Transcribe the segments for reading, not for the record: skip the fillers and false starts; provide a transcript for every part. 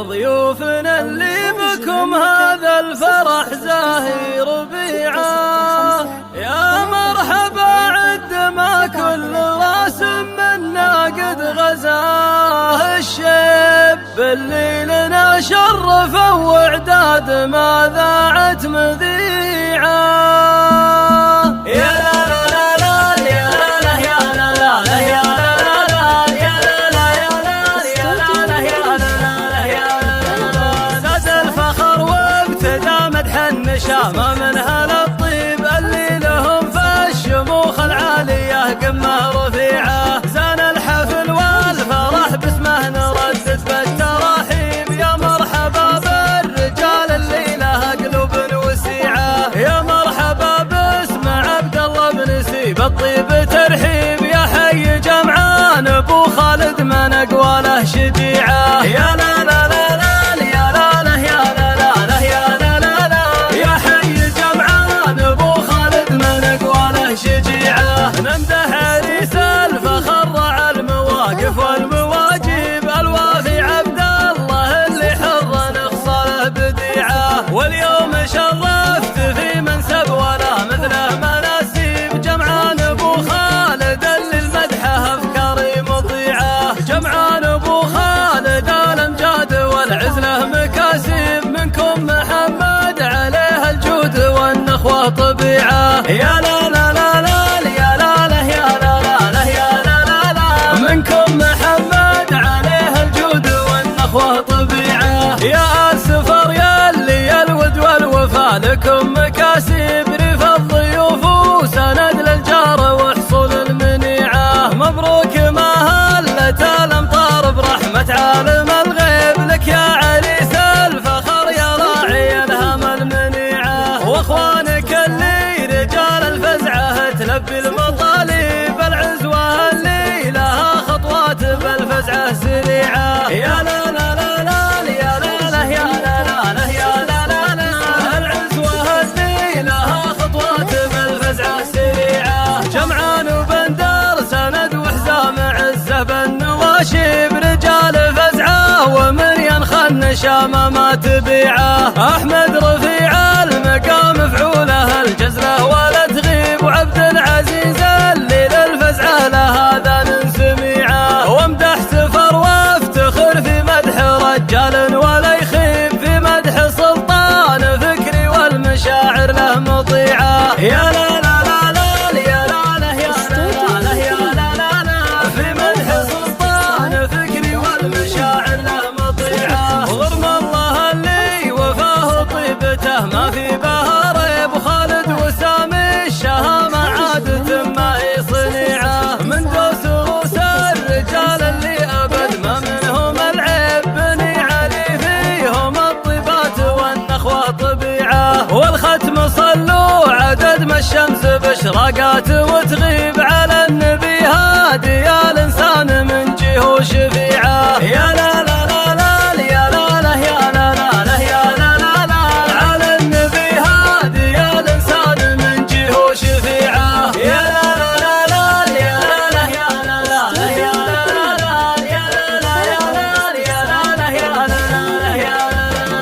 يا ضيوفنا اللي بكم هذا الفرح زاهي ربيعه، يا مرحبا عد ما كل راس منا قد غزاه، الشيب اللي لنا شرفه واعداد ما ذاعت مذيعه. ما من هالطيب اللي لهم في الشموخ العالية قمة رفيعة، زان الحفل والفرح باسمه نردد بالتراحيب، يا مرحبا بالرجال اللي لها قلوب وسيعة، يا مرحبا باسم عبد الله بن سيب الطيب ترحيب، يا حي جمعان ابو خالد من اقواله شجيعة، يا لا لا لا نمدح عريس الفخر على المواقف والمواجب، الوافي عبد الله اللي حر نخصله بديعه، واليوم شرفت في منسب ولا مثله مناسيب، جمعان ابو خالد اللي المدحه افكاري مطيعه، جمعان ابو خالد الامجاد والعزله مكاسب، منكم محمد عليه الجود والنخوه طبيعه، يا لا لا لا منكم محمد عليه الجود والنخوة طبيعة، يا آل سفر يا اللي الود والوفا لكم مكاسب، ريف الضيوف وسند للجار وحصول المنيعة، مبروك ما هلت الامطار برحمة عالم الغيب، لك يا عريس الفخر يا راعي الهم المنيعة، واخوانك اللي رجال الفزعة تلبي المطالب، العزوة اللي لها بالفزعة سريعة، يا لا لا لا لا يا لا لا يا لا لا لا يا لا لا لا، العزوة اللي لها خطوات بالفزعة سريعة، جمعان وبندر سند وحزام عزه بالنواشب، رجال فزعة ومن ينخن شامة ما تبيعه، أحمد رفيع المقام فعوله الجزلة ولا تغيب، وعبد العزيز اللي للفزعة لهذا نسميعه، وامدح سفر وافتخر في مدح رجال ولا يخيب، في مدح سلطان فكري والمشاعر له مطيعه، يا لا لا لا لا يا لا لا يا لا لا يا لا لا لا، في مدح سلطان فكري والمشاعر له مطيعه، غرم الله اللي وفاه طيبته ما في بها ريب، وخالد وسامي الشهامة عادة ما هي صنيعه، من دوس روس الرجال اللي أبد ما منهم العيب، بني علي فيهم الطيبات والنخوة طبيعة، والختم صلوا عدد ما الشمس بشراقات وتغيب، على النبي هادي الإنسان من جهه شفيعة، يا لا لا لا لا يا لا لا يا لا لا لا يا لا لا لا، على النبي هادي الإنسان من جهه شفيعة، يا لا لا لا لا يا لا لا يا لا لا لا يا لا لا يا لا لا يا لا لا يا لا يا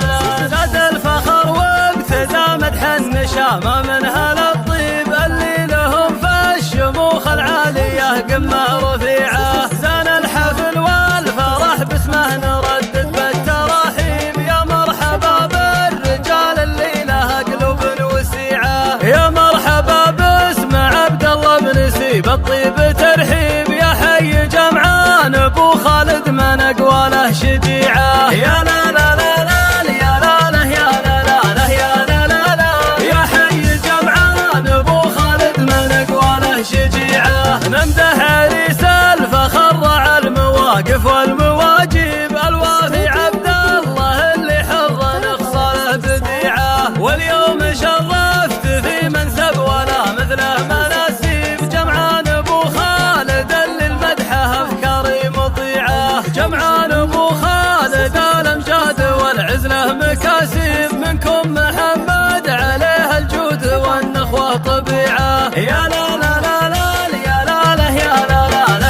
لا، زاد الفخر وابتدى مدح النشامة من هالطيب اللي لهم في الشموخ العالية قمة رفيعة، زان الحفل والفرح باسمه نردد بالتراحيب، يا مرحبا بالرجال اللي لها قلوب وسيعة، يا مرحبا باسم عبد الله بن سيب الطيب ترحيب، يا حي جمعان ابو خالد من اقواله شجيعة، يا لا لا لا لا يا لا لا يا لا لا لا يا لا لا لا، يا حي جمعان ابو خالد من اقواله شجيعة، نمدح عريس الفخر على المواقف والمواجب، الوافي عبد الله اللي حر نخصله بديعه، واليوم شرفت في منسب ولا مثله مناسيب، جمعان ابو خالد اللي المدحه افكاري مطيعه، جمعان ابو خالد الامجاد والعزله مكاسب، منكم محمد عليه الجود والنخوه طبيعه، يا لا لا لا لا يا لا لا يا لا لا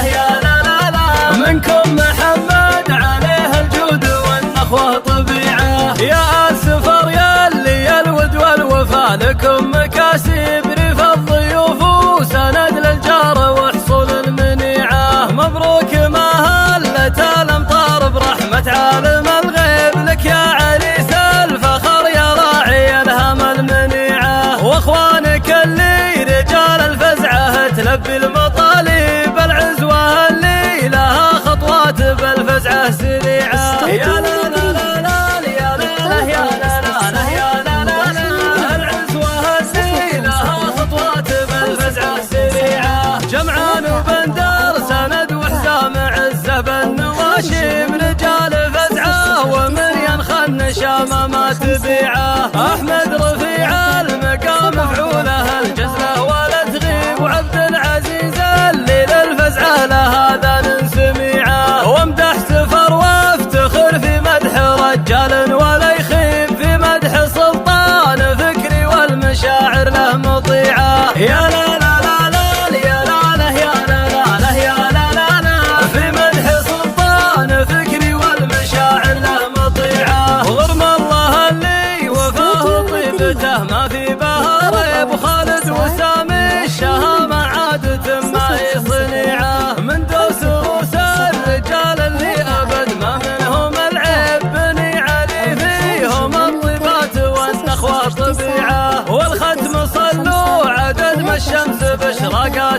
لكم مكاسب رفض الضيوف وسند للجار وحصول المنيعة. مبروك ما هلت الأمطار برحمة عالم الغيب لك يا عريس الفخر يا راعي الهم المنيعة. واخوانك اللي رجال الفزعة تلبي المطالب العزوة اللي لها خطوات بالفزعة سريعة. يا لا لا لا لا يا لا يا لا لا يا لا لا العزوة اللي لها خطوات بالفزعة سريعة. جمعان وبندر سند وحسام عزه بالنواشم رجال فزعة ومريم خن شامة ما تبيعه. أحمد رفيع المقام فعوله الجزلة ولا تغيب وعبد العزيز اللي للفزعة لهذا نسميعه. وامدح سفر وافتخر في مدح رجال ولا يخيب في مدح سلطان فكري والمشاعر له مطيعه. يا لا لا لا لا يا لا لا يا لا لا يا لا لا لا في مدح سلطان فكري والمشاعر له مطيعه. غرم الله اللي وفاه طيبته ما في بها ريب وخالد وسامي الشهامة عادة ما هي صنيعه. من دوس روس الرجال اللي أبد ما منهم العيب بني علي فيهم الطيبات والنخوة طبيعة. والختم صلوا عدد ما الشمس بشرقات